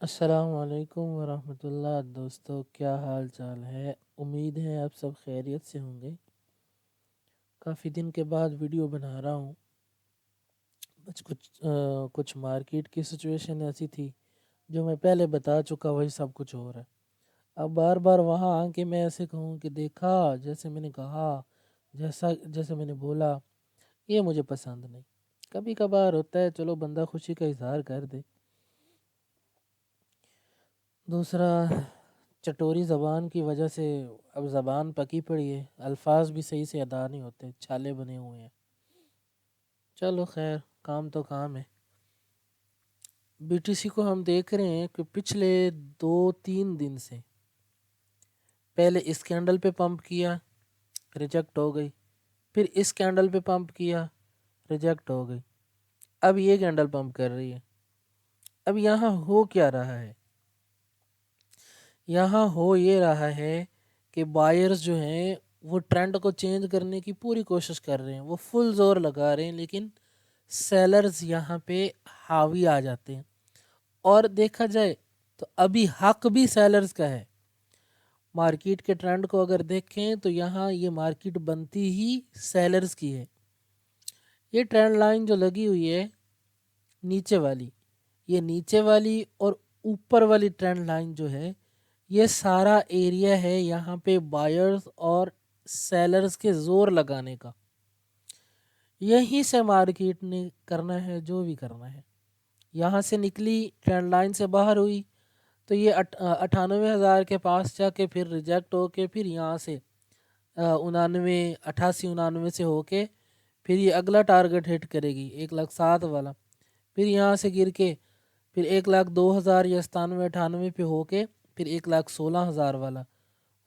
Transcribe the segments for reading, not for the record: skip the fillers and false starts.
السلام علیکم ورحمۃ اللہ دوستو، کیا حال چال ہے؟ امید ہے آپ سب خیریت سے ہوں گے۔ کافی دن کے بعد ویڈیو بنا رہا ہوں۔ کچھ مارکیٹ کی سچویشن ایسی تھی جو میں پہلے بتا چکا، وہی سب کچھ ہو رہا ہے۔ اب بار بار وہاں آ کے میں ایسے کہوں کہ دیکھا، جیسے میں نے کہا، جیسے میں نے بولا، یہ مجھے پسند نہیں۔ کبھی کبھار ہوتا ہے، چلو بندہ خوشی کا اظہار کر دے۔ دوسرا، چٹوری زبان کی وجہ سے اب زبان پکی پڑی ہے، الفاظ بھی صحیح سے ادا نہیں ہوتے، چھالے بنے ہوئے ہیں۔ چلو خیر، کام تو کام ہے۔ بی ٹی سی کو ہم دیکھ رہے ہیں کہ پچھلے 2-3 دن سے پہلے اس کینڈل پہ پمپ کیا، ریجیکٹ ہو گئی، پھر اس کینڈل پہ پمپ کیا، ریجیکٹ ہو گئی، اب یہ کینڈل پمپ کر رہی ہے۔ اب یہاں ہو کیا رہا ہے؟ یہاں ہو یہ رہا ہے کہ بائرز جو ہیں وہ ٹرینڈ کو چینج کرنے کی پوری کوشش کر رہے ہیں، وہ فل زور لگا رہے ہیں، لیکن سیلرز یہاں پہ حاوی آ جاتے ہیں۔ اور دیکھا جائے تو ابھی حق بھی سیلرز کا ہے۔ مارکیٹ کے ٹرینڈ کو اگر دیکھیں تو یہاں یہ مارکیٹ بنتی ہی سیلرز کی ہے۔ یہ ٹرینڈ لائن جو لگی ہوئی ہے نیچے والی، یہ نیچے والی اور اوپر والی ٹرینڈ لائن جو ہے، یہ سارا ایریا ہے یہاں پہ بائرز اور سیلرز کے زور لگانے کا۔ یہیں سے مارکیٹ نے کرنا ہے جو بھی کرنا ہے۔ یہاں سے نکلی، ٹرینڈ لائن سے باہر ہوئی تو یہ 98,000 کے پاس جا کے پھر ریجیکٹ ہو کے پھر یہاں سے 88 سے ہو کے پھر یہ اگلا ٹارگٹ ہٹ کرے گی 1,07,000 والا، پھر یہاں سے گر کے پھر 1,02,000 یا 97-98 پہ ہو کے پھر 1,16,000 والا،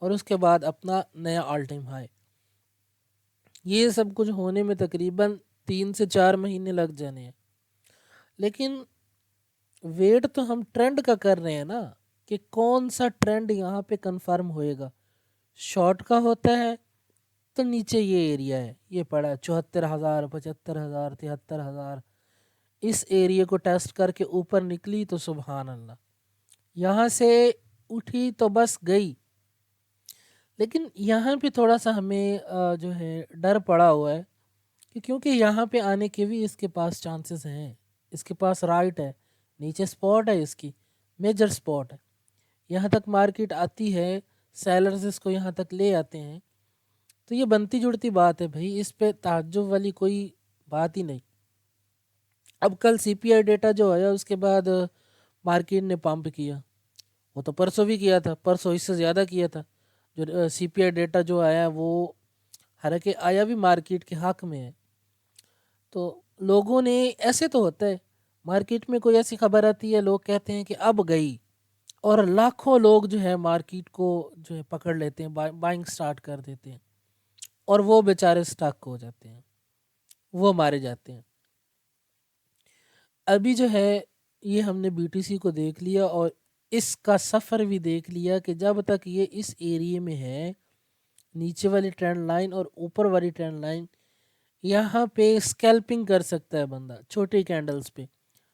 اور اس کے بعد اپنا نیا آل ٹائم ہائی۔ یہ سب کچھ ہونے میں تقریباً 3 سے 4 مہینے لگ جانے ہیں۔ لیکن ویٹ تو ہم ٹرینڈ کا کر رہے ہیں نا، کہ کون سا ٹرینڈ یہاں پہ کنفرم ہوئے گا۔ شارٹ کا ہوتا ہے تو نیچے یہ ایریا ہے، یہ پڑا 74,000 75,000 73,000، اس ایریے کو ٹیسٹ کر کے اوپر نکلی تو سبحان اللہ، یہاں سے اٹھی تو بس گئی۔ لیکن یہاں پہ تھوڑا سا ہمیں جو ہے ڈر پڑا ہوا ہے کہ کیونکہ یہاں پہ آنے کے بھی اس کے پاس چانسز ہیں، اس کے پاس رائٹ ہے، نیچے سپورٹ ہے، اس کی میجر سپورٹ ہے، یہاں تک مارکیٹ آتی ہے، سیلرز اس کو یہاں تک لے آتے ہیں، تو یہ بنتی جڑتی بات ہے بھائی، اس پہ تعجب والی کوئی بات ہی نہیں۔ اب کل سی پی آئی ڈیٹا جو آیا اس کے بعد مارکیٹ نے پمپ کیا، وہ تو پرسوں بھی کیا تھا، پرسوں اس سے زیادہ کیا تھا۔ جو سی پی آئی ڈیٹا جو آیا وہ حالانکہ آیا بھی مارکیٹ کے حق میں ہے، تو لوگوں نے، ایسے تو ہوتا ہے مارکیٹ میں کوئی ایسی خبر آتی ہے، لوگ کہتے ہیں کہ اب گئی، اور لاکھوں لوگ جو ہے مارکیٹ کو جو ہے پکڑ لیتے ہیں، بائنگ سٹارٹ کر دیتے ہیں، اور وہ بیچارے سٹاک ہو جاتے ہیں، وہ مارے جاتے ہیں۔ ابھی جو ہے یہ ہم نے بی ٹی سی کو دیکھ لیا اور اس کا سفر بھی دیکھ لیا کہ جب تک یہ اس ایریے میں ہے، نیچے والی ٹرینڈ لائن اور اوپر والی ٹرینڈ لائن، یہاں پہ اسکیلپنگ کر سکتا ہے بندہ چھوٹی کینڈلز پہ۔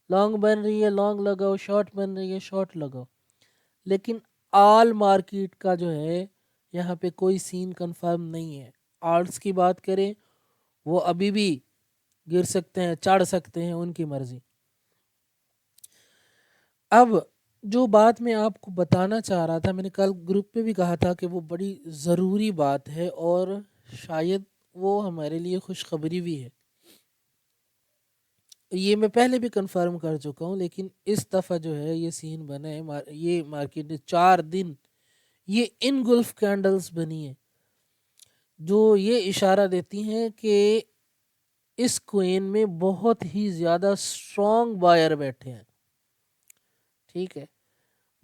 لانگ بن رہی ہے لانگ لگاؤ، شارٹ بن رہی ہے شارٹ لگاؤ، لیکن آل مارکیٹ کا جو ہے یہاں پہ کوئی سین کنفرم نہیں ہے۔ آلٹس کی بات کریں، وہ ابھی بھی گر سکتے ہیں، چڑھ سکتے ہیں، ان کی مرضی۔ اب جو بات میں آپ کو بتانا چاہ رہا تھا، میں نے کل گروپ پہ بھی کہا تھا کہ وہ بڑی ضروری بات ہے اور شاید وہ ہمارے لیے خوشخبری بھی ہے۔ یہ میں پہلے بھی کنفرم کر چکا ہوں، لیکن اس دفعہ جو ہے یہ سین بنا ہے، یہ مارکیٹ نے 4 دن یہ انگلف کینڈلز بنی ہیں جو یہ اشارہ دیتی ہیں کہ اس کوئن میں بہت ہی زیادہ اسٹرانگ بائر بیٹھے ہیں۔ ٹھیک ہے،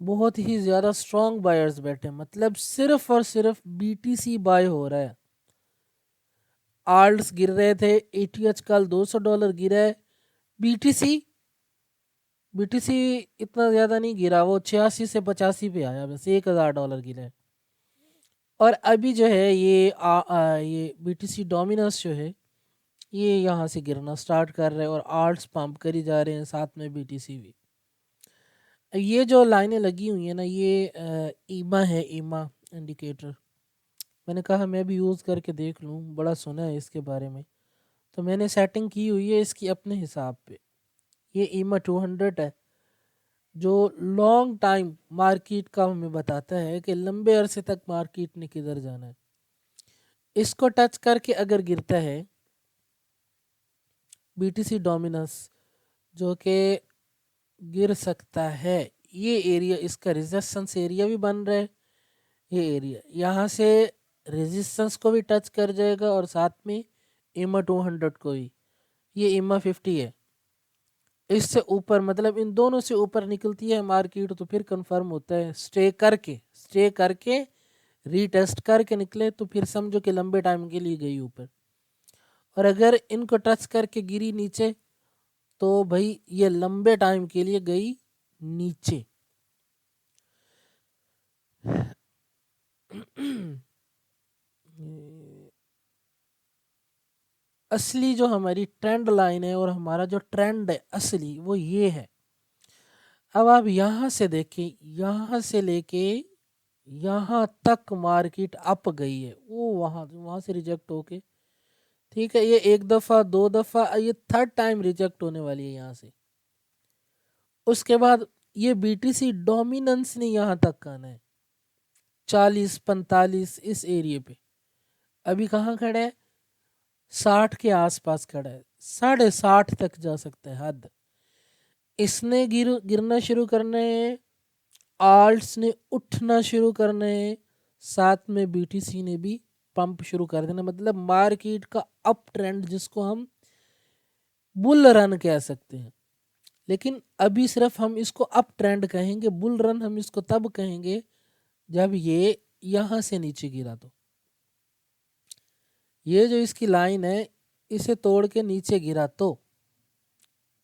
بہت ہی زیادہ اسٹرانگ بائرز بیٹھے ہیں، مطلب صرف اور صرف بی ٹی سی بائی ہو رہا ہے۔ آلٹس گر رہے تھے، ای ٹی ایچ کل $200 گرا ہے، بی ٹی سی اتنا زیادہ نہیں گرا، وہ 86 سے 85 پہ آیا، بس $1,000 گرا ہے۔ اور ابھی جو ہے یہ بی ٹی سی ڈومینس جو ہے یہ یہاں سے گرنا سٹارٹ کر رہے ہیں، اور آلٹس پمپ کری جا رہے ہیں، ساتھ میں بی ٹی سی بھی۔ یہ جو لائنیں لگی ہوئی ہیں نا، یہ ایما ہے، ایما انڈیکیٹر. میں نے کہا میں بھی یوز کر کے دیکھ لوں، بڑا سنا ہے اس کے بارے میں. تو میں نے سیٹنگ کی ہوئی ہے اس کی اپنے حساب پہ. یہ ایما 200 ہے جو لانگ ٹائم مارکیٹ کا ہمیں بتاتا ہے کہ لمبے عرصے تک مارکیٹ نے کدھر جانا ہے. اس کو ٹچ کر کے اگر گرتا ہے بی ٹی سی ڈومیننس، جو کہ گر سکتا ہے، یہ ایریا اس کا ریزسٹنس ایریا بھی بن رہا ہے. یہ ایریا یہاں سے ریزسٹنس کو بھی ٹچ کر جائے گا اور ساتھ میں ایما 200 کو بھی. یہ ایما 50 ہے. اس سے اوپر مطلب ان دونوں سے اوپر نکلتی ہے مارکیٹ تو پھر کنفرم ہوتا ہے. اسٹے کر کے ری ٹیسٹ کر کے نکلے تو پھر سمجھو کہ لمبے ٹائم کے لیے گئی اوپر. اور اگر ان کو ٹچ کر کے گری نیچے تو بھائی یہ لمبے ٹائم کے لیے گئی نیچے. اصلی جو ہماری ٹرینڈ لائن ہے اور ہمارا جو ٹرینڈ ہے اصلی وہ یہ ہے. اب آپ یہاں سے دیکھیں، یہاں سے لے کے یہاں تک مارکیٹ اپ گئی ہے، وہ وہاں سے ریجیکٹ ہو کے ٹھیک ہے. یہ ایک دفعہ، دو دفعہ، یہ تھرڈ ٹائم ریجیکٹ ہونے والی ہے یہاں سے. اس کے بعد یہ بی ٹی سی ڈومیننس نے یہاں تک آنا ہے 40-45 اس ایریے پہ. ابھی کہاں کھڑا ہے؟ 60 کے آس پاس کھڑا ہے. 60.5 تک جا سکتا ہے حد. اس نے گرنا شروع کرنا ہے، آلٹس نے اٹھنا شروع کرنا ہے، ساتھ میں بی ٹی سی نے بھی پمپ شروع کر دینا. مطلب مارکیٹ کا اپ ٹرینڈ جس کو ہم بل رن کہہ سکتے ہیں. لیکن ابھی صرف ہم اس کو اپ ٹرینڈ کہیں گے، بل رن ہم اس کو تب کہیں گے جب یہ یہاں سے نیچے گرا. تو یہ جو اس کی لائن ہے اسے توڑ کے نیچے گرا تو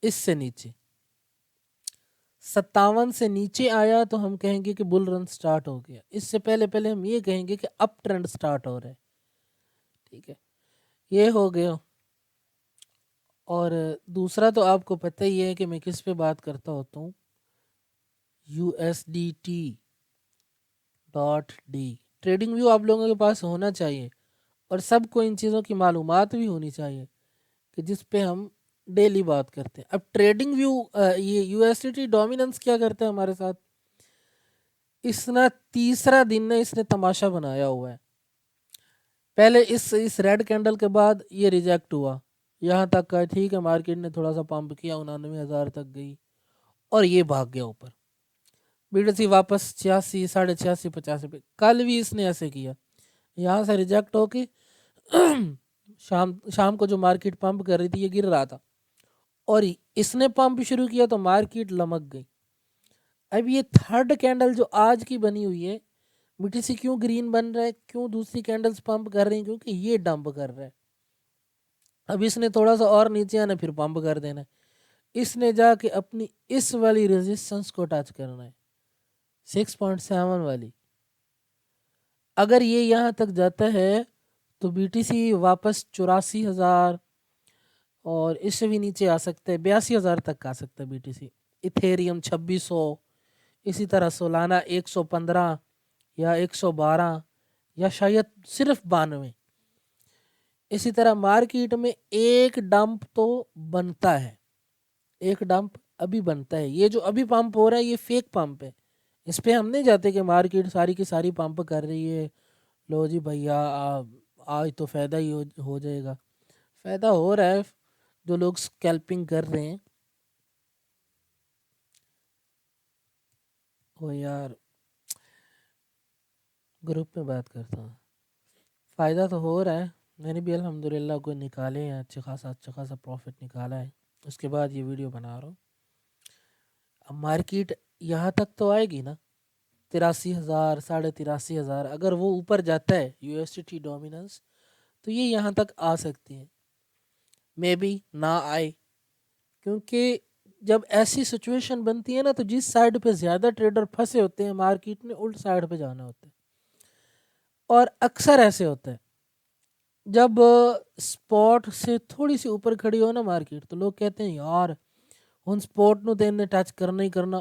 اس سے نیچے 57 سے نیچے آیا تو ہم کہیں گے کہ بل رن سٹارٹ ہو گیا. اس سے پہلے ہم یہ کہیں گے کہ اپ ٹرینڈ سٹارٹ ہو رہا ہے. ٹھیک ہے، یہ ہو گیا. اور دوسرا تو آپ کو پتہ ہی ہے کہ میں کس پہ بات کرتا ہوتا ہوں، USDT.D. ٹریڈنگ ویو آپ لوگوں کے پاس ہونا چاہیے اور سب کو ان چیزوں کی معلومات بھی ہونی چاہیے کہ جس پہ ہم ڈیلی بات کرتے ہیں. اب ٹریڈنگ ویو یہ USDT ڈومیننس کیا کرتا ہے ہمارے ساتھ؟ اس نے تیسرا دن نے اس نے تماشا بنایا ہوا ہے. پہلے اس ریڈ کینڈل کے بعد یہ ریجیکٹ ہوا، یہاں تک کا ٹھیک ہے، مارکیٹ نے تھوڑا سا پمپ کیا، 99,000 تک گئی اور یہ بھاگ گیا اوپر. بی ٹی سی واپس 86، 86.5، 85 پہ. کل بھی اس نے ایسے کیا، یہاں سے ریجیکٹ ہو کے شام کو جو مارکیٹ پمپ کر رہی تھی یہ گر رہا تھا اور اس نے پمپ شروع کیا تو مارکیٹ لمک گئی. اب یہ تھرڈ کینڈل جو آج کی بنی ہوئی ہے، بی ٹی سی کیوں گرین بن رہا ہے، کیوں دوسری کینڈلز پمپ کر رہی ہیں؟ کیونکہ یہ ڈمپ کر رہا ہے. اب اس نے تھوڑا سا اور نیچے آنا پھر پمپ کر دینا ہے. اس نے جا کے اپنی اس والی ریزسٹنس کو ٹچ کرنا ہے 6.7 والی. اگر یہ یہاں تک جاتا ہے تو بی ٹی سی واپس 84,000 اور اس سے بھی نیچے آ سکتا ہے، 82,000 تک آ سکتا ہے بی ٹی سی. ایتھیریم 2600، اسی طرح سولانا 115 یا 112 یا شاید صرف 92. اسی طرح مارکیٹ میں ایک ڈمپ تو بنتا ہے، ایک ڈمپ ابھی بنتا ہے. یہ جو ابھی پمپ ہو رہا ہے یہ فیک پمپ ہے. اس پہ ہم نہیں جاتے کہ مارکیٹ ساری کی ساری پمپ کر رہی ہے، لو جی بھیا آج تو فائدہ ہی ہو جائے گا. فائدہ ہو رہا ہے جو لوگ اسکیلپنگ کر رہے ہیں. وہ یار گروپ میں بات کرتا ہوں، فائدہ تو ہو رہا ہے. میں نے بھی الحمدللہ کوئی نکالے ہیں، اچھا خاصا پروفٹ نکالا ہے. اس کے بعد یہ ویڈیو بنا رہا ہوں. اب مارکیٹ یہاں تک تو آئے گی نا، 83,000، 83,500. اگر وہ اوپر جاتا ہے USDT ڈومیننس تو یہ یہاں تک آ سکتی ہے، مے بی نہ آئے. کیونکہ جب ایسی سچویشن بنتی ہے نا تو جس سائڈ پہ زیادہ ٹریڈر پھنسے ہوتے ہیں مارکیٹ نے الٹ سائڈ پہ جانا ہوتا ہے. اور اکثر ایسے ہوتا ہے جب سپورٹ سے تھوڑی سی اوپر کھڑی ہو نا مارکیٹ تو لوگ کہتے ہیں یار ہن سپورٹ نو تے نے ٹچ کرنا ہی کرنا،